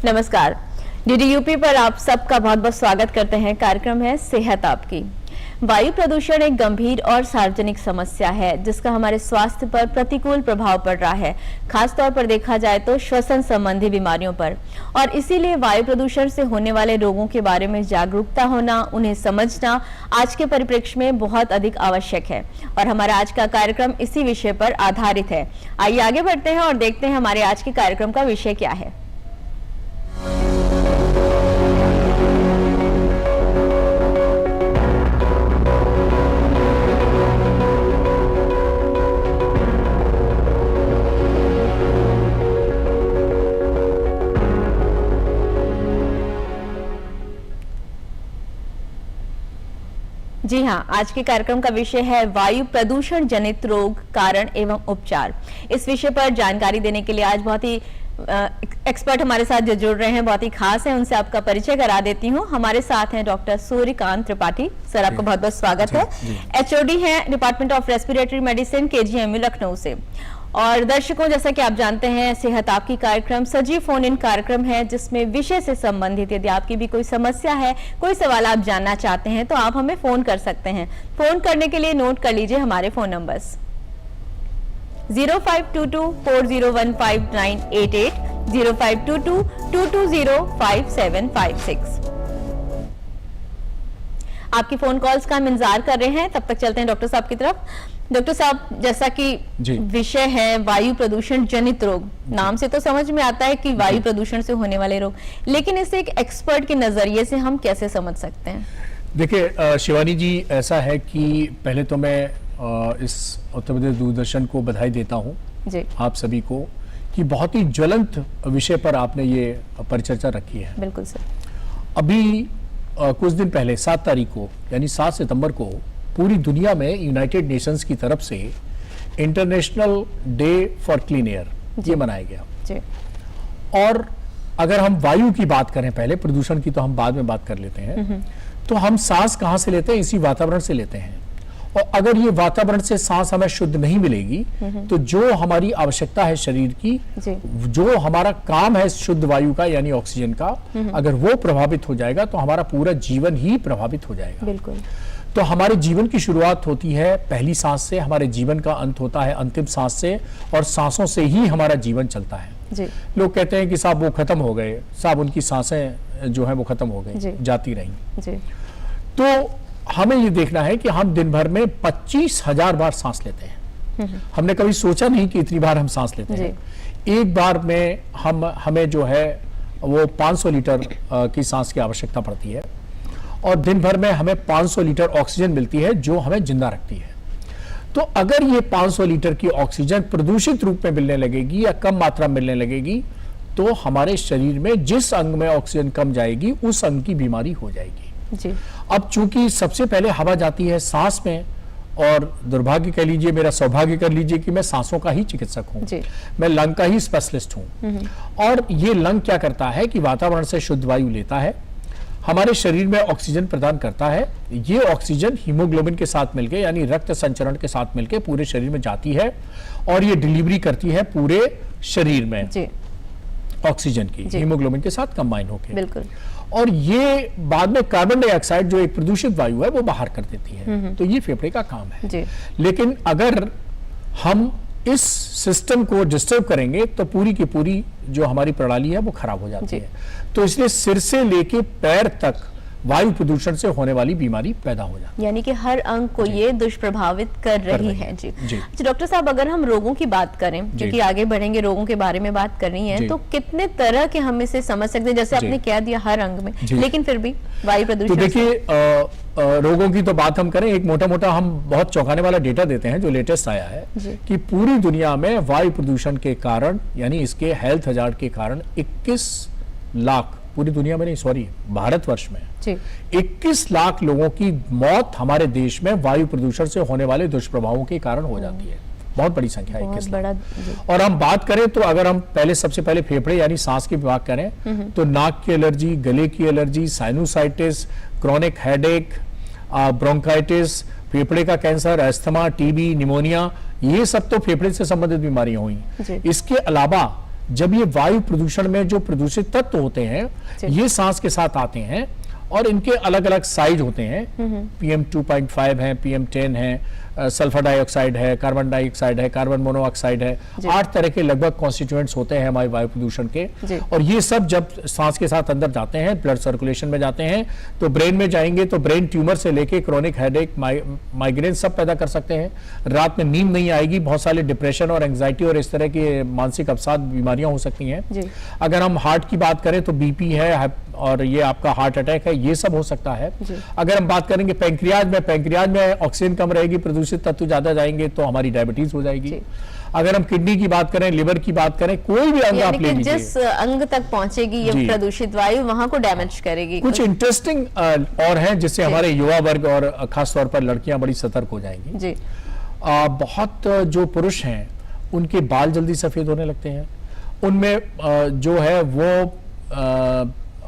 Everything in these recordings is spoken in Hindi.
नमस्कार। डीडी यूपी पर आप सबका बहुत बहुत स्वागत करते हैं। कार्यक्रम है सेहत आपकी। वायु प्रदूषण एक गंभीर और सार्वजनिक समस्या है जिसका हमारे स्वास्थ्य पर प्रतिकूल प्रभाव पड़ रहा है, खासतौर पर देखा जाए तो श्वसन संबंधी बीमारियों पर। और इसीलिए वायु प्रदूषण से होने वाले रोगों के बारे में जागरूकता होना, उन्हें समझना आज के परिप्रेक्ष्य में बहुत अधिक आवश्यक है। और हमारा आज का कार्यक्रम इसी विषय पर आधारित है। आइए आगे बढ़ते हैं और देखते हैं हमारे आज के कार्यक्रम का विषय क्या है। जी हाँ, आज के कार्यक्रम का विषय है वायु प्रदूषण जनित रोग, कारण एवं उपचार। इस विषय पर जानकारी देने के लिए आज बहुत ही एक्सपर्ट हमारे साथ जो जुड़ रहे हैं, बहुत ही खास है। उनसे आपका परिचय करा देती हूँ। हमारे साथ हैं डॉक्टर सूर्यकांत त्रिपाठी। सर, आपका बहुत बहुत स्वागत है। एचओडी हैं department of respiratory medicine, KGMU Lucknow से। और दर्शकों, जैसा कि आप जानते हैं, सेहत आपकी कार्यक्रम सजीव फोन इन कार्यक्रम है जिसमें विषय से संबंधित यदि आपकी भी कोई समस्या है, कोई सवाल आप जानना चाहते हैं तो आप हमें फोन कर सकते हैं। फोन करने के लिए नोट कर लीजिए हमारे फोन नंबर्स 0522401598, 052222055756। आपकी फोन कॉल्स का हम इंतजार कर रहे हैं। तब तक चलते हैं डॉक्टर साहब की तरफ। डॉक्टर साहब, जैसा कि विषय है वायु प्रदूषण जनित रोग, नाम से तो समझ में आता है कि वायु प्रदूषण से होने वाले रोग, लेकिन इसे एक एक्सपर्ट के नजरिए से हम कैसे समझ सकते हैं? देखिए शिवानी जी, ऐसा है कि पहले तो मैं इस उत्तर प्रदेश दूरदर्शन को बधाई देता हूँ आप सभी को कि बहुत ही ज्वलंत विषय पर आपने ये परिचर्चा रखी है। बिल्कुल सर। अभी कुछ दिन पहले 7 तारीख को यानी 7 सितंबर को पूरी दुनिया में यूनाइटेड नेशंस की तरफ से international day for clean air ये मनाया गया जी। और अगर हम वायु की बात करें, पहले प्रदूषण की तो हम बाद में बात कर लेते हैं, तो हम सांस कहां से लेते हैं? इसी वातावरण से लेते हैं। और अगर ये वातावरण से सांस हमें शुद्ध नहीं मिलेगी तो जो हमारी आवश्यकता है शरीर की, जो हमारा काम है शुद्ध वायु का यानी ऑक्सीजन का, अगर वो प्रभावित हो जाएगा तो हमारा पूरा जीवन ही प्रभावित हो जाएगा। बिल्कुल। तो हमारे जीवन की शुरुआत होती है पहली सांस से, हमारे जीवन का अंत होता है अंतिम सांस से, और सांसों से ही हमारा जीवन चलता है जी। लोग कहते हैं कि साहब वो खत्म हो गए, साहब उनकी सांसें जो है वो खत्म हो गई, जाती रही जी। तो हमें ये देखना है कि हम दिन भर में 25,000 बार सांस लेते हैं। हमने कभी सोचा नहीं कि इतनी बार हम सांस लेते हैं। एक बार में हमें जो है वो 500 लीटर की सांस की आवश्यकता पड़ती है, और दिन भर में हमें 500 लीटर ऑक्सीजन मिलती है जो हमें जिंदा रखती है। तो अगर ये 500 लीटर की ऑक्सीजन प्रदूषित रूप में मिलने लगेगी या कम मात्रा मिलने लगेगी तो हमारे शरीर में जिस अंग में ऑक्सीजन कम जाएगी उस अंग की बीमारी हो जाएगी जी। अब चूंकि सबसे पहले हवा जाती है सांस में, और दुर्भाग्य कह लीजिए, मेरा सौभाग्य कर लीजिए कि मैं सांसों का ही चिकित्सक हूँ, मैं लंग का ही स्पेशलिस्ट हूँ। और ये लंग क्या करता है कि वातावरण से शुद्ध वायु लेता है, हमारे शरीर में ऑक्सीजन प्रदान करता है। ये ऑक्सीजन हीमोग्लोबिन के साथ मिलकर यानी रक्त संचरण के साथ मिलकर पूरे शरीर में जाती है और ये डिलीवरी करती है पूरे शरीर में ऑक्सीजन की, हीमोग्लोबिन के साथ कंबाइन होकर। बिल्कुल। और ये बाद में कार्बन डाइऑक्साइड जो एक प्रदूषित वायु है वो बाहर कर देती है। तो ये फेफड़े का काम है जी। लेकिन अगर हम इस सिस्टम को डिस्टर्ब करेंगे तो पूरी की पूरी जो हमारी प्रणाली है वो खराब हो जाती है। तो इसलिए सिर से लेके पैर तक वायु प्रदूषण से होने वाली बीमारी पैदा हो जाती है, यानी कि हर अंग को ये दुष्प्रभावित कर रही है जी। अच्छा डॉक्टर साहब, अगर हम रोगों की बात करें, क्योंकि आगे बढ़ेंगे, रोगों के बारे में बात करनी है, तो कितने तरह के हम इसे समझ सकते हैं? जैसे आपने कह दिया हर अंग में, लेकिन फिर भी वायु प्रदूषण। तो देखिए रोगों की तो बात हम करें, एक मोटा मोटा हम बहुत चौंकाने वाला डेटा देते हैं जो लेटेस्ट आया है कि पूरी दुनिया में वायु प्रदूषण के कारण यानी इसके हेल्थ हजार्ड के कारण 21 लाख, पूरी दुनिया में नहीं सॉरी भारतवर्ष में 21 लाख लोगों की मौत हमारे देश में वायु प्रदूषण से होने वाले दुष्प्रभावों के कारण हो जाती है। बहुत बड़ी संख्या है, 21 लाख। और हम बात करें तो अगर हम सबसे पहले फेफड़े यानी सांस की बात करें तो नाक की एलर्जी, गले की allergy, sinusitis, chronic headache, bronchitis, फेफड़े का कैंसर, अस्थमा, टीबी, निमोनिया, ये सब तो फेफड़े से संबंधित बीमारियां हुई। इसके अलावा जब ये वायु प्रदूषण में जो प्रदूषित तत्व होते हैं ये सांस के साथ आते हैं और इनके अलग अलग साइज होते हैं। PM 2.5 है, PM 10 है, सल्फर डाइऑक्साइड है, कार्बन डाइऑक्साइड है, कार्बन मोनोऑक्साइड है, 8 तरह के लगभग कॉन्स्टिट्यूएंट्स होते हैं हमारे वायु प्रदूषण के। और ये सब जब सांस के साथ अंदर जाते हैं, ब्लड सर्कुलेशन में जाते हैं, तो ब्रेन में जाएंगे तो ब्रेन ट्यूमर से लेके क्रोनिक हेडेक, माइग्रेन सब पैदा कर सकते हैं। रात में नींद नहीं आएगी, बहुत सारे डिप्रेशन और एंग्जाइटी और इस तरह की मानसिक अवसाद बीमारियां हो सकती हैं। अगर हम हार्ट की बात करें तो BP है और ये आपका हार्ट अटैक है, ये सब हो सकता है। अगर हम बात करेंगे पैंक्रियाज में ऑक्सीजन कम रहेगी, प्रदूषित तत्व ज्यादा जाएंगे तो हमारी डायबिटीज हो जाएगी। अगर हम किडनी की बात करें, लिवर की बात करें, कोई भी अंग आप ले लीजिए, जिस अंग तक पहुंचेगी ये प्रदूषित वायु वहां को डैमेज करेगी। कुछ इंटरेस्टिंग और हैं जिससे हमारे युवा वर्ग और खासतौर पर लड़कियां बड़ी सतर्क हो जाएंगी जी। बहुत जो पुरुष हैं उनके बाल जल्दी सफेद होने लगते हैं, उनमें जो है वो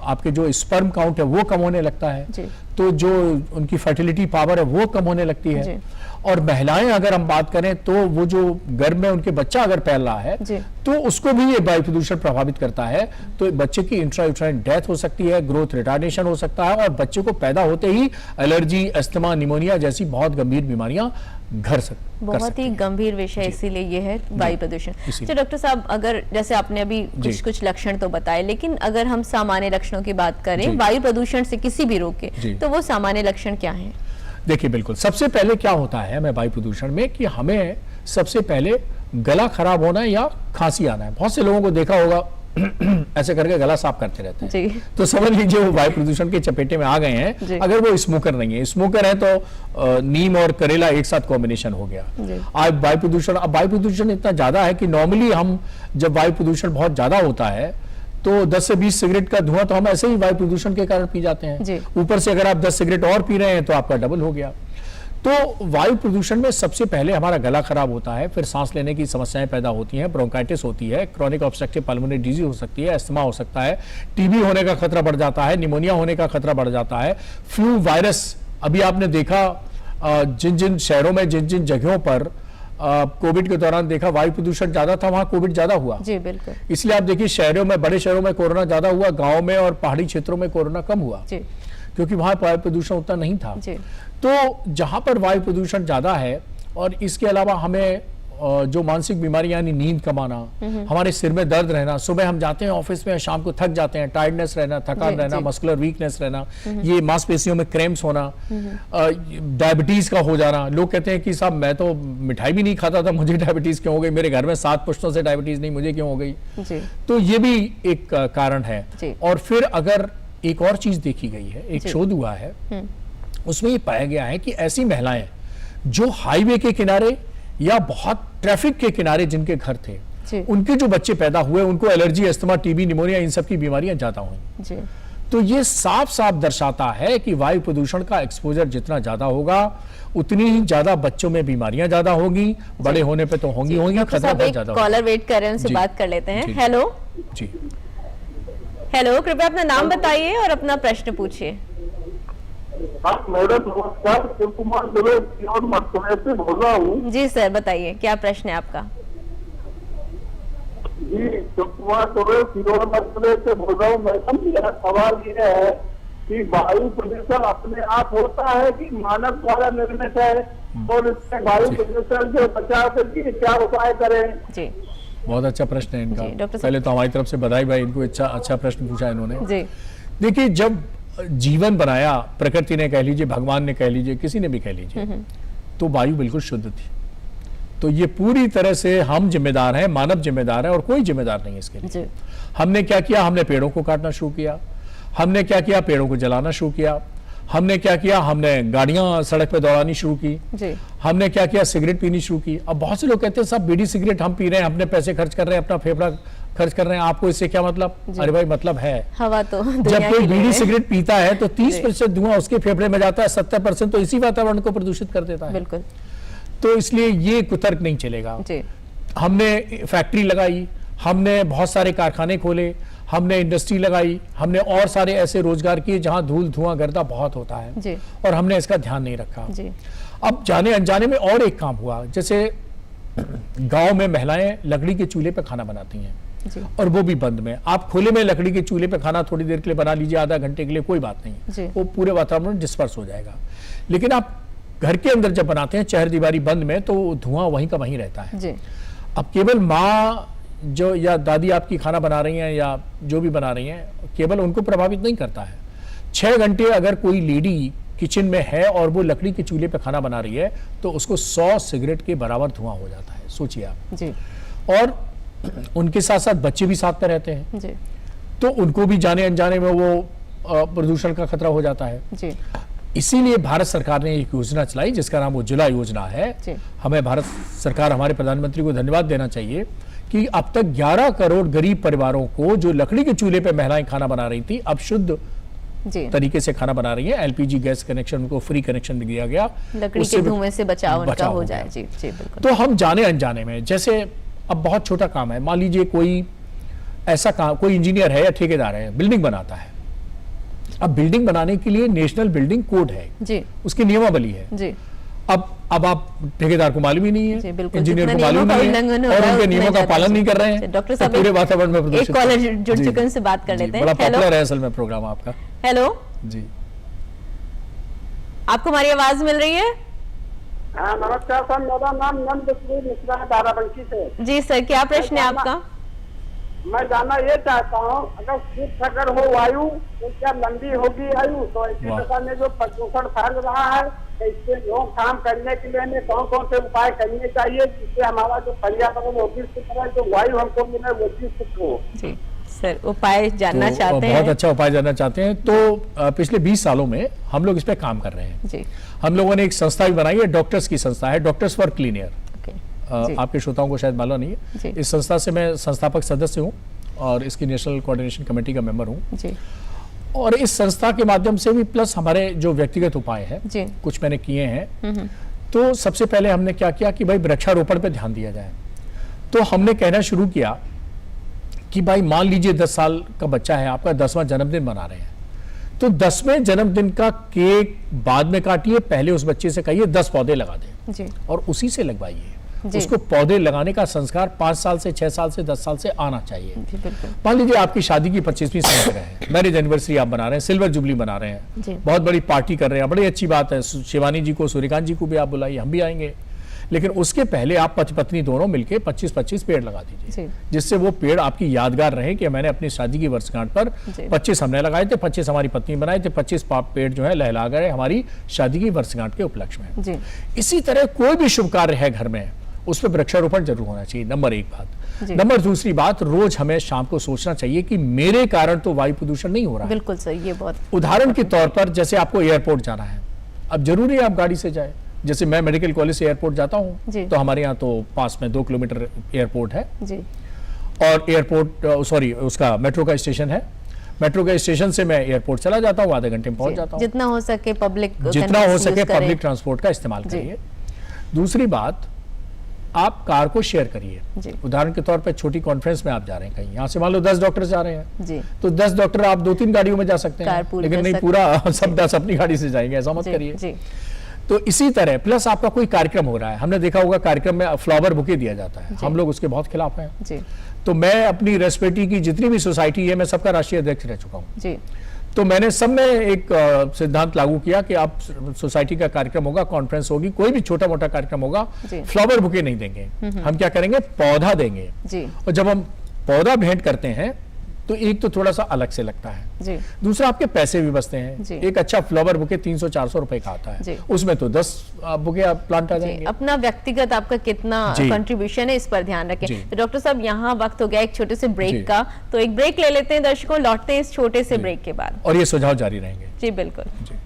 आपके जो स्पर्म काउंट है वो कम होने लगता है, तो जो उनकी फर्टिलिटी पावर है वो कम होने लगती है। और महिलाएं अगर हम बात करें तो वो जो गर्भ में उनके बच्चा अगर पैल रहा है तो उसको भी ये वायु प्रदूषण प्रभावित करता है, तो बच्चे की इंट्रायूट्राइन डेथ हो सकती है, ग्रोथ रिटार्डेशन हो सकता है और बच्चे को पैदा होते ही एलर्जी, अस्थमा, निमोनिया जैसी बहुत गंभीर बीमारियां बहुत ही गंभीर विषय इसीलिए ये है वायु प्रदूषण। तो डॉक्टर साहब, अगर जैसे आपने अभी कुछ लक्षण तो बताए, लेकिन अगर हम सामान्य लक्षणों की बात करें वायु प्रदूषण से किसी भी रोग के, तो वो सामान्य लक्षण क्या हैं? देखिए, बिल्कुल सबसे पहले क्या होता है हमें वायु प्रदूषण में कि हमें सबसे पहले गला खराब होना या खांसी आना है। बहुत से लोगों को देखा होगा ऐसे करके गला साफ करते रहते हैं, तो समझ लीजिए वो वायु प्रदूषण के चपेटे में आ गए हैं। अगर वो स्मोकर नहीं है, स्मोकर है तो नीम और करेला एक साथ कॉम्बिनेशन हो गया। अब वायु प्रदूषण इतना ज्यादा है कि नॉर्मली हम जब वायु प्रदूषण बहुत ज्यादा होता है तो 10 से 20 सिगरेट का धुआं तो हम ऐसे ही वायु प्रदूषण के कारण पी जाते हैं, ऊपर से अगर आप 10 सिगरेट और पी रहे हैं तो आपका डबल हो गया। तो वायु प्रदूषण में सबसे पहले हमारा गला खराब होता है, फिर सांस लेने की समस्याएं पैदा होती हैं, ब्रोंकाइटिस होती है, क्रॉनिक ऑब्स्ट्रक्टिव पल्मोनरी डिजीज हो सकती है, अस्थमा हो सकता है, टीबी होने का खतरा बढ़ जाता है, निमोनिया होने का खतरा बढ़ जाता है, फ्लू वायरस। अभी आपने देखा जिन जिन शहरों में जिन जिन जगहों पर कोविड के दौरान देखा वायु प्रदूषण ज्यादा था, वहां कोविड ज्यादा हुआ। जी बिल्कुल। इसलिए आप देखिए शहरों में, बड़े शहरों में कोरोना ज्यादा हुआ, गाँव में और पहाड़ी क्षेत्रों में कोरोना कम हुआ, क्योंकि वहां वायु प्रदूषण उतना नहीं था। तो जहां पर वायु प्रदूषण ज्यादा है और इसके अलावा हमें जो मानसिक बीमारियां यानी नींद कम आना, हमारे सिर में दर्द रहना, सुबह हम जाते हैं ऑफिस में, शाम को थक जाते हैं, टायर्डनेस रहना, थकान रहना, मस्कुलर वीकनेस रहना, ये मांसपेशियों में क्रैम्प्स होना, डायबिटीज का हो जाना। लोग कहते हैं कि साहब मैं तो मिठाई भी नहीं खाता था, मुझे डायबिटीज क्यों हो गई, मेरे घर में 7 पुश्तों से डायबिटीज नहीं, मुझे क्यों हो गई? तो ये भी एक कारण है। और फिर अगर एक और चीज देखी गई है, एक शोध हुआ है, उसमें ये पाया गया है कि ऐसी महिलाएं जो हाईवे के किनारे या बहुत ट्रैफिक के किनारे जिनके घर थे, उनके जो बच्चे पैदा हुए उनको एलर्जी, अस्थमा, टीबी, निमोनिया, इन सब की बीमारियां ज्यादा हुई। तो ये साफ साफ दर्शाता है कि वायु प्रदूषण का एक्सपोजर जितना ज्यादा होगा उतनी ही ज्यादा बच्चों में बीमारियां ज्यादा होंगी, बड़े होने पे तो होंगी खतरा बहुत ज्यादा। कॉलर वेट कर रहे हैं, उनसे बात कर लेते हैं। हेलो जी, हेलो, कृपया अपना नाम बताइए और अपना प्रश्न पूछिए। मैडम नमस्कार, शिव कुमार से बोल रहा हूँ। जी सर, बताइए क्या प्रश्न है आपका? जी, शिव कुमार से बोल रहा हूँ मैडम। मेरा सवाल ये है कि वायु प्रदूषण अपने आप होता है कि मानव द्वारा निर्मित है, और इससे वायु प्रदूषण से बचाव करके क्या उपाय करें? जी, बहुत अच्छा प्रश्न है इनका। पहले तो हमारी तरफ से बधाई भाई, इनको अच्छा प्रश्न पूछा इन्होंने। देखिए, जब जीवन बनाया प्रकृति ने कह लीजिए, भगवान ने कह लीजिए, किसी ने भी कह लीजिए, तो वायु बिल्कुल शुद्ध थी। तो ये पूरी तरह से हम जिम्मेदार हैं, मानव जिम्मेदार है और कोई जिम्मेदार नहीं है इसके लिए। हमने क्या किया? हमने पेड़ों को काटना शुरू किया। हमने क्या किया? पेड़ों को जलाना शुरू किया। हमने क्या किया? हमने गाड़ियां सड़क पे दौड़ानी शुरू की। हमने क्या किया? सिगरेट पीनी शुरू की। अब बहुत से लोग कहते हैं साहब बीड़ी सिगरेट हम पी रहे हैं, अपने पैसे खर्च कर रहे हैं, अपना फेफड़ा खर्च कर रहे हैं, आपको इससे क्या मतलब? अरे भाई मतलब है, हवा तो जब कोई बीड़ी सिगरेट पीता है तो 30% धुआं उसके फेफड़े में जाता है, 70% तो इसी वातावरण को प्रदूषित कर देता है। बिल्कुल। तो इसलिए ये कुतर्क नहीं चलेगा। हमने फैक्ट्री लगाई, हमने बहुत सारे कारखाने खोले, हमने इंडस्ट्री लगाई, हमने और सारे ऐसे रोजगार किए जहां धूल धुआं गर्दा बहुत होता है, और हमने इसका ध्यान नहीं रखा। अब जाने अनजाने में और एक काम हुआ, जैसे गांव में महिलाएं लकड़ी के चूल्हे पे खाना बनाती हैं, जी। और वो भी बंद में। आप खुले में लकड़ी के चूल्हे पे खाना थोड़ी देर के लिए बना लीजिए, आधा घंटे के लिए, कोई बात जी। नहीं, वो पूरे वातावरण डिस्पर्स हो जाएगा। लेकिन आप घर के अंदर जब बनाते हैं चहर दीवारी बंद में, तो धुआं वहीं का वहीं रहता है। जी। अब केवल माँ जो या दादी आपकी खाना बना रही हैं या जो भी बना रही हैं, केवल उनको प्रभावित नहीं करता है। 6 घंटे अगर कोई लेडी किचन में है और वो लकड़ी के चूल्हे पे खाना बना रही है, तो उसको 100 सिगरेट के बराबर धुआं हो जाता है, सोचिए आप। जी। और उनके साथ साथ बच्चे भी साथ में रहते हैं, जी। तो उनको भी जाने अनजाने में वो प्रदूषण का खतरा हो जाता है। जी। इसीलिए भारत सरकार ने एक योजना चलाई जिसका नाम उज्ज्वला योजना है। जी। हमें भारत सरकार, हमारे प्रधानमंत्री को धन्यवाद देना चाहिए कि अब तक 11 करोड़ गरीब परिवारों को, जो लकड़ी के चूल्हे पे महिलाएं खाना बना रही थी, अब शुद्ध जी। तरीके से खाना बना रही है। एलपीजी गैस कनेक्शन, उनको फ्री कनेक्शन दिया गया, लकड़ी के धुएं से बचाव उनका हो जाए। जी जी बिल्कुल। तो हम जाने अनजाने में, जैसे अब बहुत छोटा काम है, मान लीजिए कोई ऐसा काम, कोई इंजीनियर है या ठेकेदार है, बिल्डिंग बनाता है। अब बिल्डिंग बनाने के लिए नेशनल बिल्डिंग कोड है जी, उसकी नियमावली है। जी। अब आप ठेकेदार को मालूम ही नहीं जी, है, बिल्कुल। इंजीनियर को जितना मालूम नियमों का नहीं उल्लंघन है हो और रहा है, उनके उतना नियमों का ज्यादा पालन नहीं कर रहे जी, हैं, डॉक्टर तो साहब, पूरे वातावरण में एक प्रदूषित कॉलर है। जुड़ जी, चुके हैं, उनसे बात कर जी, लेते हैं। बड़ा हेलो पॉपुलर है असल में प्रोग्राम आपका। हेलो, जी, आपको हमारी आवाज मिल रही है? हाँ नमस्कार सर, मेरा नाम नंदश्री मिश्रा है, बाराबंकी से। जी सर, क्या प्रश्न है आपका? मैं जानना ये चाहता हूँ, अगर शुद्ध अगर हो वायु तो क्या लंबी होगी आयु? तो इसी वाह। प्रकार में जो प्रदूषण फैल रहा है, तो इससे रोकथाम करने के लिए हमें कौन कौन से उपाय करने चाहिए जिससे हमारा जो पर्यावरण वो भी शुद्ध रहे, जो वायु हमको मिले वो भी शुद्ध हो? जी सर, उपाय जानना तो चाहते बहुत हैं? अच्छा उपाय जानना चाहते हैं। तो पिछले 20 सालों में हम लोग इस पे काम कर रहे हैं। जी, हम लोगों ने एक संस्था भी बनाई है, डॉक्टर्स की संस्था है, doctors for clean air. Okay. जी। आपके श्रोताओं को शायद मालूम नहीं जी। है, इस संस्था से मैं संस्थापक सदस्य हूँ और इसकी नेशनल कोऑर्डिनेशन कमेटी का मेंबर हूँ। जी। और इस संस्था के माध्यम से भी प्लस हमारे जो व्यक्तिगत उपाय हैं, जी। कुछ मैंने किए हैं। तो सबसे पहले हमने क्या किया कि भाई वृक्षारोपण पे ध्यान दिया जाए। तो हमने कहना शुरू किया कि भाई मान लीजिए 10 साल का बच्चा है, आपका 10वां जन्मदिन मना रहे हैं, तो 10वें जन्मदिन का केक बाद में काटिए, पहले उस बच्चे से कहिए 10 पौधे लगा दें जी। और उसी से लगवाइए। जी। उसको पौधे लगाने का संस्कार 5 साल से 6 साल से 10 साल से आना चाहिए। जी बिल्कुल। मान लीजिए आपकी शादी की 25वीं सालगिरह है, मैरिज एनिवर्सरी आप बना रहे हैं, सिल्वर जुबली बना रहे हैं, जी। बहुत बड़ी पार्टी कर रहे हैं, बड़ी अच्छी बात है। शिवानी जी को, सूर्यकांत जी को भी आप बुलाइए, हम भी आएंगे। लेकिन उसके पहले आप पति पत्नी दोनों मिलकर 25-25 पेड़ लगा दीजिए, जी। जिससे वो पेड़ आपकी यादगार रहे कि मैंने अपनी शादी की वर्षगांठ पर जी। 25 हमने लगाए थे, 25 हमारी पत्नी बनाए थे, 25 पेड़ जो है लहला गए हमारी शादी की वर्षगांठ के उपलक्ष्य में। जी। इसी तरह कोई भी शुभ कार्य है घर में, उस पर वृक्षारोपण जरूर होना चाहिए। नंबर 1 बात। जी। नंबर दूसरी बात, रोज हमें शाम को सोचना चाहिए कि मेरे कारण तो वायु प्रदूषण नहीं हो रहा है। बिल्कुल सर, ये बहुत उदाहरण के तौर पर जैसे आपको एयरपोर्ट जाना है, अब जरूरी है आप गाड़ी से जाए। जैसे मैं मेडिकल कॉलेज से एयरपोर्ट जाता जी। हूँ, तो हमारे यहाँ तो पास में 2 किलोमीटर एयरपोर्ट है जी। और एयरपोर्ट सॉरी उसका मेट्रो का स्टेशन है। मेट्रो के स्टेशन से मैं एयरपोर्ट चला जाता हूँ, आधे घंटे में पहुंच जी। जाता हूँ। जितना हो सके पब्लिक जितना हो सके पब्लिक ट्रांसपोर्ट का इस्तेमाल जी। करिए। दूसरी बात, आप कार को शेयर करिए। जी। उदाहरण के तौर पर छोटी कॉन्फ्रेंस में आप जा रहे हैं कहीं, यहाँ से मान लो 10 डॉक्टर जा रहे हैं, जी। तो 10 डॉक्टर आप 2-3 गाड़ियों में जा सकते हैं, कारपूल लेकिन कर नहीं सकते पूरा सब 10 अपनी गाड़ी से जाएंगे, ऐसा मत जी। करिए। जी। तो इसी तरह प्लस आपका कोई कार्यक्रम हो रहा है, हमने देखा होगा कार्यक्रम में फ्लावर बुके दिया जाता है, जी। हम लोग उसके बहुत खिलाफ हैं। जी। तो मैं अपनी रेस्पेटी की जितनी भी सोसाइटी है, मैं सबका राष्ट्रीय अध्यक्ष रह चुका हूँ। जी। तो मैंने सब में एक सिद्धांत लागू किया कि आप सोसाइटी का कार्यक्रम होगा, कॉन्फ्रेंस होगी, कोई भी छोटा मोटा कार्यक्रम होगा, जी। फ्लावर बुके नहीं देंगे, हम क्या करेंगे, पौधा देंगे। जी। और जब हम पौधा भेंट करते हैं तो एक तो थोड़ा सा अलग से लगता है, जी। दूसरा आपके पैसे भी बचते हैं। जी। एक अच्छा फ्लावर बुके 300-400 रुपए का आता जी। है, उसमें तो 10 बुके आप प्लांट आ जी, जाएंगे। अपना व्यक्तिगत आपका कितना जी। कंट्रीब्यूशन है, इस पर ध्यान रखें। जी। तो डॉक्टर साहब, यहाँ वक्त हो गया एक छोटे से जी। ब्रेक का, तो एक ब्रेक ले लेते हैं दर्शकों, लौटते हैं इस छोटे से जी। ब्रेक के बाद। और ये सुझाव जारी रहेंगे। जी बिल्कुल। जी।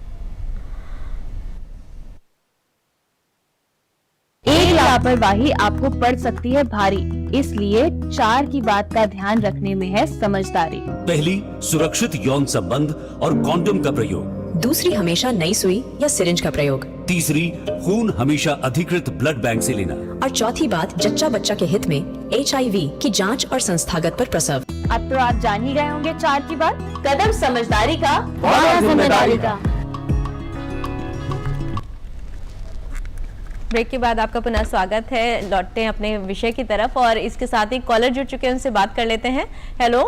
1 लापरवाही आपको पड़ सकती है भारी, इसलिए 4 की बात का ध्यान रखने में है समझदारी। पहली, सुरक्षित यौन संबंध और कॉन्डोम का प्रयोग। दूसरी, हमेशा नई सुई या सिरिंज का प्रयोग। तीसरी, खून हमेशा अधिकृत ब्लड बैंक से लेना। और चौथी बात, जच्चा बच्चा के हित में HIV की जांच और संस्थागत पर प्रसव। अब तो आप जान ही गए होंगे 4 की बात। कदम समझदारी का, वादा जिम्मेदारी का। ब्रेक के बाद आपका पुनः स्वागत है। लौटते हैं अपने विषय की तरफ और इसके साथ ही कॉलर जुड़ चुके हैं, उनसे बात कर लेते हैं। हेलो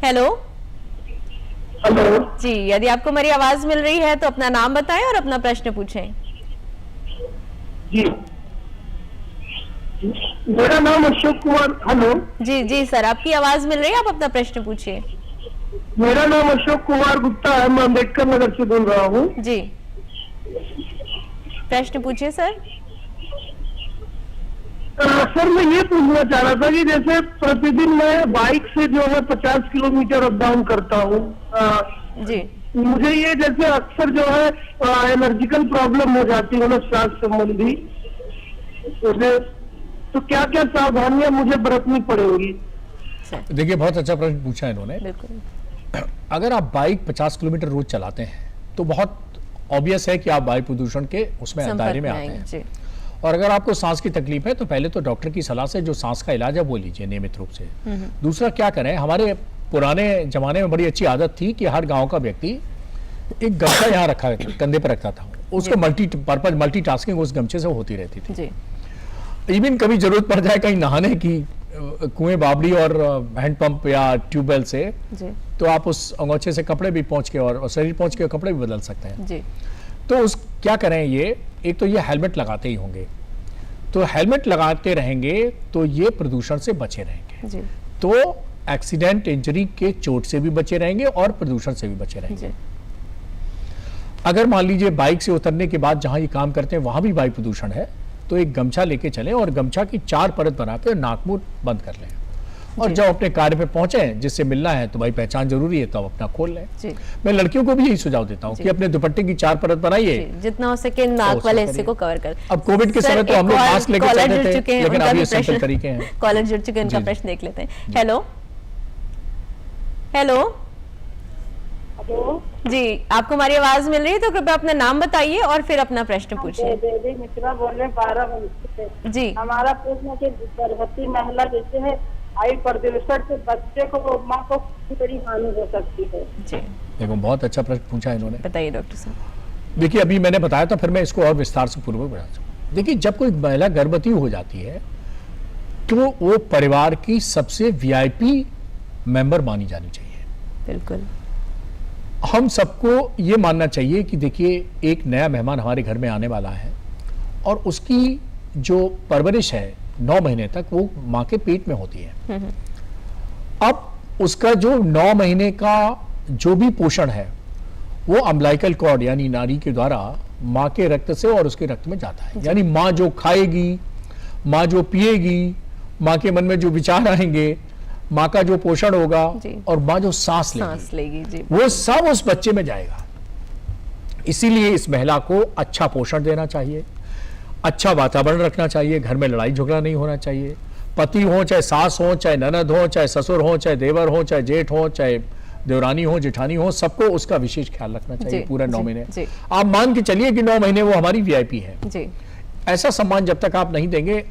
हेलो हेलो जी, यदि आपको मेरी आवाज मिल रही है तो अपना नाम बताएं और अपना प्रश्न पूछें। जी, मेरा नाम अशोक कुमार। हेलो जी जी सर, आपकी आवाज मिल रही है, आप अपना प्रश्न पूछिए। मेरा नाम अशोक कुमार गुप्ता है, मैं अम्बेडकर नगर से बोल रहा हूँ। जी, प्रश्न पूछिए सर। सर मैं ये पूछना चाह रहा था कि जैसे प्रतिदिन मैं बाइक से जो है 50 किलोमीटर अप डाउन करता हूँ, जी मुझे ये जैसे अक्सर जो है एलर्जिकल प्रॉब्लम हो जाती है, मतलब सांस संबंधी, तो क्या क्या सावधानियां मुझे बरतनी पड़ेगी? देखिए, बहुत अच्छा प्रश्न पूछा इन्होंने। बिल्कुल। अगर आप बाइक 50 किलोमीटर रोज चलाते हैं तो बहुत ऑब्वियस है कि आप वायु प्रदूषण के उसमें दायरे में आते हैं। जी। और अगर आपको सांस की तकलीफ है तो पहले तो डॉक्टर की सलाह से जो सांस का इलाज है वो लीजिए नियमित रूप से। दूसरा, क्या करें, हमारे पुराने जमाने में बड़ी अच्छी आदत थी कि हर गांव का व्यक्ति एक गमछा यहाँ रखा कंधे पर रखता था, उसको मल्टीपर्पज मल्टीटास्किंग उस गमछे से होती रहती थी। जी। इवन कभी जरूरत पड़ जाए कहीं नहाने की, कुएं बावड़ी और हैंडपंप या ट्यूबवेल से, जी। तो आप उस अंगोछे से कपड़े भी पहुंच के और शरीर पहुंच के कपड़े भी बदल सकते हैं। जी। तो उस क्या करें, ये एक तो ये हेलमेट लगाते ही होंगे, तो हेलमेट लगाते रहेंगे तो ये प्रदूषण से बचे रहेंगे। जी। तो एक्सीडेंट इंजरी के चोट से भी बचे रहेंगे और प्रदूषण से भी बचे रहेंगे। जी। अगर मान लीजिए बाइक से उतरने के बाद जहां ये काम करते हैं वहां भी वायु प्रदूषण है, तो एक गमछा लेके चलें और गमछा की 4 परत बनाकर नाक मुंह बंद कर लें। और जब अपने कार्य पे पहुंचे, जिससे मिलना है तो भाई पहचान जरूरी है, तो अब अपना खोल लें। जी। मैं लड़कियों को भी यही सुझाव देता हूँ कि अपने दुपट्टे की 4 परत बनाइए, जितना हो सके नाक वाले हिस्से को कवर कर। अब कोविड के समय तो हम लोग मास्क लेके चलते थे, लेकिन अब ये सिंपल तरीके हैं। कॉलर जुड़ चुके हैं, उनका प्रश्न देख लेते हैं। हेलो हेलो जी, आपको हमारी आवाज मिल रही है तो कृपया अपना नाम बताइए और फिर अपना प्रश्न पूछिए। देवी मिश्रा बोल रहे 12 जी। हमारा प्रश्न है कि गर्भवती महिला जैसे है वायु प्रदूषण से बच्चे को, माँ को बड़ी हानि हो सकती है। जी, देखो बहुत अच्छा प्रश्न पूछा इन्होंने। बताइए डॉक्टर साहब। देखिए, अभी मैंने बताया था, फिर मैं इसको और विस्तार से पूर्वक बता सकूं। देखिए, जब कोई महिला गर्भवती हो जाती है तो वो परिवार की सबसे वीआईपी मेंबर मानी जानी चाहिए। बिल्कुल। हम सबको ये मानना चाहिए कि देखिए, एक नया मेहमान हमारे घर में आने वाला है और उसकी जो परवरिश है 9 महीने तक वो माँ के पेट में होती है। अब उसका जो 9 महीने का जो भी पोषण है वो अम्बिलिकल कॉर्ड यानी नाड़ी के द्वारा माँ के रक्त से और उसके रक्त में जाता है। यानी माँ जो खाएगी, माँ जो पिएगी, माँ के मन में जो विचार आएंगे, माँ का जो पोषण होगा और माँ जो सांस लेगी जी, वो सब उस बच्चे में जाएगा। इसीलिए इस महिला को अच्छा पोषण देना चाहिए, अच्छा वातावरण रखना चाहिए, घर में लड़ाई झगड़ा नहीं होना चाहिए। पति हो, चाहे सास हो, चाहे ननद हो, चाहे ससुर हो, चाहे देवर हो, चाहे जेठ हो, चाहे देवरानी हो, जेठानी हो, सबको उसका विशेष ख्याल रखना चाहिए पूरा 9 महीने। आप मान के चलिए कि 9 महीने वो हमारी वीआईपी है। जी। ऐसा सम्मान जब तक आप नहीं देंगे,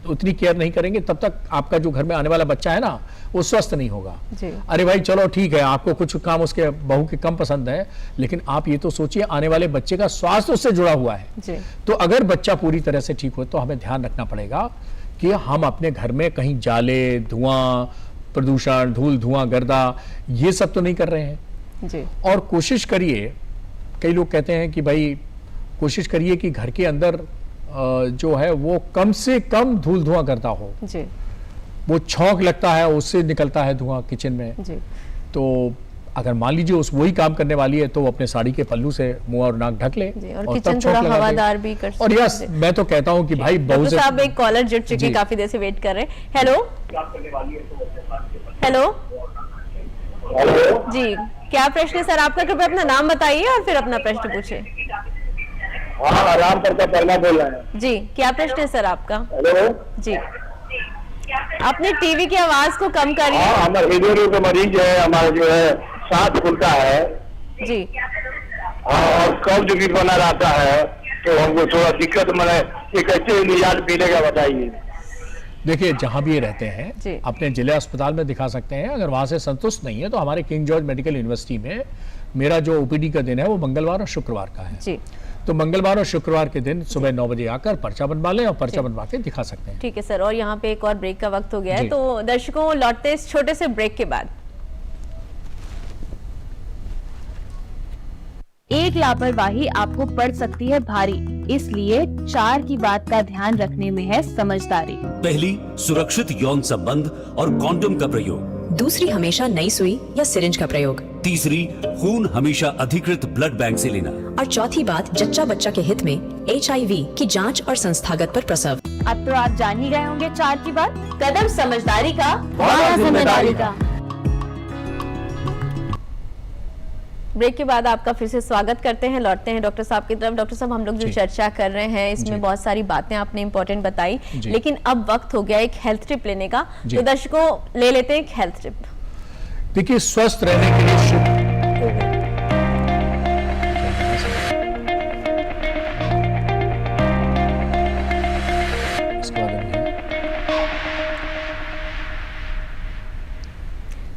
उतनी केयर नहीं करेंगे, तब तक आपका जो घर में आने वाला बच्चा है ना, वो स्वस्थ नहीं होगा। जी। अरे भाई चलो ठीक है, आपको कुछ काम उसके बहू के कम पसंद है, लेकिन आप ये तो सोचिए आने वाले बच्चे का स्वास्थ्य उससे जुड़ा हुआ है। जी। तो अगर बच्चा पूरी तरह से ठीक हो तो हमें ध्यान रखना पड़ेगा कि हम अपने घर में कहीं जाले, धुआं, प्रदूषण, धूल, धुआं, गर्दा, ये सब तो नहीं कर रहे हैं। जी। और कोशिश करिए, कई लोग कहते हैं कि भाई कोशिश करिए कि घर के अंदर जो है वो कम से कम धूल धुआं करता हो। जी। वो छौंक लगता है, उससे निकलता है धुआं किचन में। जी। तो अगर मान लीजिए उस वही काम करने वाली है तो वो अपने साड़ी के पल्लू से मुंह और नाक ढक ले और किचन थोड़ा हवादार भी कर सकते। और यस, मैं तो कहता हूं कि भाई बहुत साहब एक कॉलर जुड़ चुके, काफी देर से वेट कर रहे हैं। हेलो हेलो जी, क्या प्रश्न है सर आपका? कृपया अपना नाम बताइए और फिर अपना प्रश्न पूछिए। हाँ, राम प्रताप वर्मा बोल रहे हैं। जी, क्या प्रश्न है सर आपका? हेलो जी, अपने टीवी की आवाज को कम करिए। हाँ, हमारे हृदय का मरीज है, हमारा जो है सांस फूलता है जी। और कब्ज भी बना रहता है, तो हमको थोड़ा दिक्कत मैंने ये कैसे निजात मिलेगा बताइए। देखिए, जहां भी ये रहते हैं अपने जिले अस्पताल में दिखा सकते हैं। अगर वहां से संतुष्ट नहीं है तो हमारे किंग जॉर्ज मेडिकल यूनिवर्सिटी में मेरा जो ओपीडी का दिन है वो मंगलवार और शुक्रवार का है। जी। तो मंगलवार और शुक्रवार के दिन सुबह 9 बजे आकर पर्चा बनवा लें और पर्चा बनवा के दिखा सकते हैं। ठीक है सर, और यहाँ पे एक और ब्रेक का वक्त हो गया है, जी। तो दर्शकों लौटते इस छोटे से ब्रेक के बाद। एक लापरवाही आपको पड़ सकती है भारी, इसलिए 4 की बात का ध्यान रखने में है समझदारी। पहली, सुरक्षित यौन संबंध और कॉन्डोम का प्रयोग। दूसरी, हमेशा नई सुई या सिरिंज का प्रयोग। तीसरी, खून हमेशा अधिकृत ब्लड बैंक से लेना। और चौथी बात, जच्चा बच्चा के हित में HIV की जांच और संस्थागत पर प्रसव। अब तो आप जान ही गए होंगे 4 की बात। कदम समझदारी का, वादा जिम्मेदारी का। ब्रेक के बाद आपका फिर से स्वागत करते हैं। लौटते हैं डॉक्टर साहब की तरफ। डॉक्टर साहब, हम लोग जो जी। चर्चा कर रहे हैं इसमें बहुत सारी बातें आपने इंपॉर्टेंट बताई, जी। लेकिन अब वक्त हो गया एक हेल्थ टिप लेने का, जी। तो दर्शकों ले लेते हैं एक हेल्थ टिप। देखिए, स्वस्थ रहने के लिए शुद्ध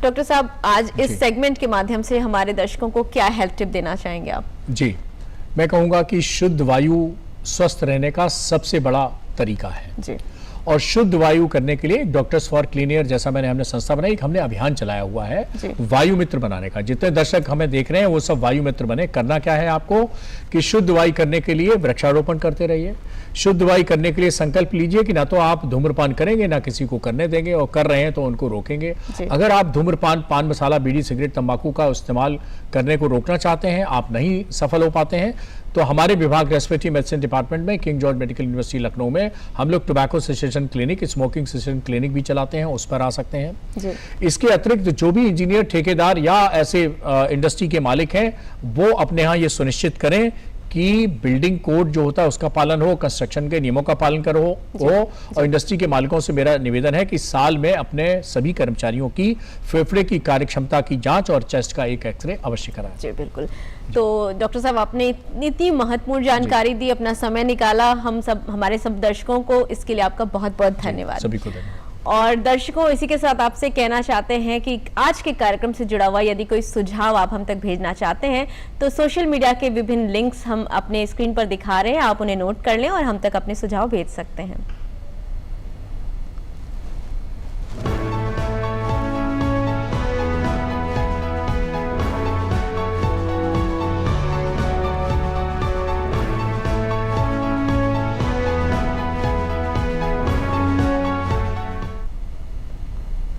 डॉक्टर साहब, आज जी। इस सेगमेंट के माध्यम से हमारे दर्शकों को क्या हेल्थ टिप देना चाहेंगे आप? जी, मैं कहूंगा कि शुद्ध वायु स्वस्थ रहने का सबसे बड़ा तरीका है। जी। और शुद्ध वायु करने के लिए डॉक्टर्स फॉर क्लीन एयर जैसा हमने संस्था बनाई, एक हमने अभियान चलाया हुआ है जी। वायु मित्र बनाने का। जितने दर्शक हमें देख रहे हैं वो सब वायु मित्र बने। करना क्या है आपको कि शुद्ध वायु करने के लिए वृक्षारोपण करते रहिए। शुद्ध वायु करने के लिए संकल्प लीजिए कि ना तो आप धूम्रपान करेंगे ना किसी को करने देंगे, और कर रहे हैं तो उनको रोकेंगे। अगर आप धूम्रपान, पान मसाला, बीड़ी, सिगरेट, तंबाकू का इस्तेमाल करने को रोकना चाहते हैं, आप नहीं सफल हो पाते हैं, तो हमारे विभाग रेस्पिरेटरी मेडिसिन डिपार्टमेंट में king George medical university Lucknow में हम लोग tobacco cessation clinic, smoking cessation clinic भी चलाते हैं, उस पर आ सकते हैं। जी। इसके अतिरिक्त जो भी इंजीनियर, ठेकेदार या ऐसे इंडस्ट्री के मालिक हैं, वो अपने यहाँ ये सुनिश्चित करें कि बिल्डिंग कोड जो होता है उसका पालन हो, कंस्ट्रक्शन के नियमों का पालन करो हो। और इंडस्ट्री के मालिकों से मेरा निवेदन है कि साल में अपने सभी कर्मचारियों की फेफड़े की कार्यक्षमता की जांच और चेस्ट का एक एक्सरे अवश्य कराएं। जी बिल्कुल। तो डॉक्टर साहब, आपने इतनी महत्वपूर्ण जानकारी दी, अपना समय निकाला हमारे सब दर्शकों को, इसके लिए आपका बहुत बहुत धन्यवाद। सभी को धन्यवाद। और दर्शकों, इसी के साथ आपसे कहना चाहते हैं कि आज के कार्यक्रम से जुड़ा हुआ यदि कोई सुझाव आप हम तक भेजना चाहते हैं तो सोशल मीडिया के विभिन्न लिंक्स हम अपने स्क्रीन पर दिखा रहे हैं, आप उन्हें नोट कर लें और हम तक अपने सुझाव भेज सकते हैं।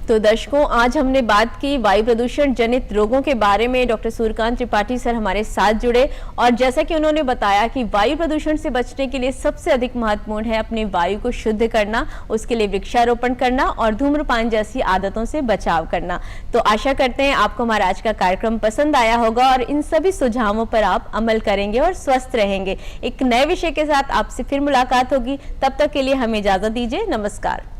तो दर्शकों, आज हमने बात की वायु प्रदूषण जनित रोगों के बारे में। डॉक्टर सूर्यकांत त्रिपाठी सर हमारे साथ जुड़े और जैसा कि उन्होंने बताया कि वायु प्रदूषण से बचने के लिए सबसे अधिक महत्वपूर्ण है अपनी वायु को शुद्ध करना, उसके लिए वृक्षारोपण करना और धूम्रपान जैसी आदतों से बचाव करना। तो आशा करते हैं आपको हमारा आज का कार्यक्रम पसंद आया होगा और इन सभी सुझावों पर आप अमल करेंगे और स्वस्थ रहेंगे। एक नए विषय के साथ आपसे फिर मुलाकात होगी, तब तक के लिए हमें इजाजत दीजिए। नमस्कार।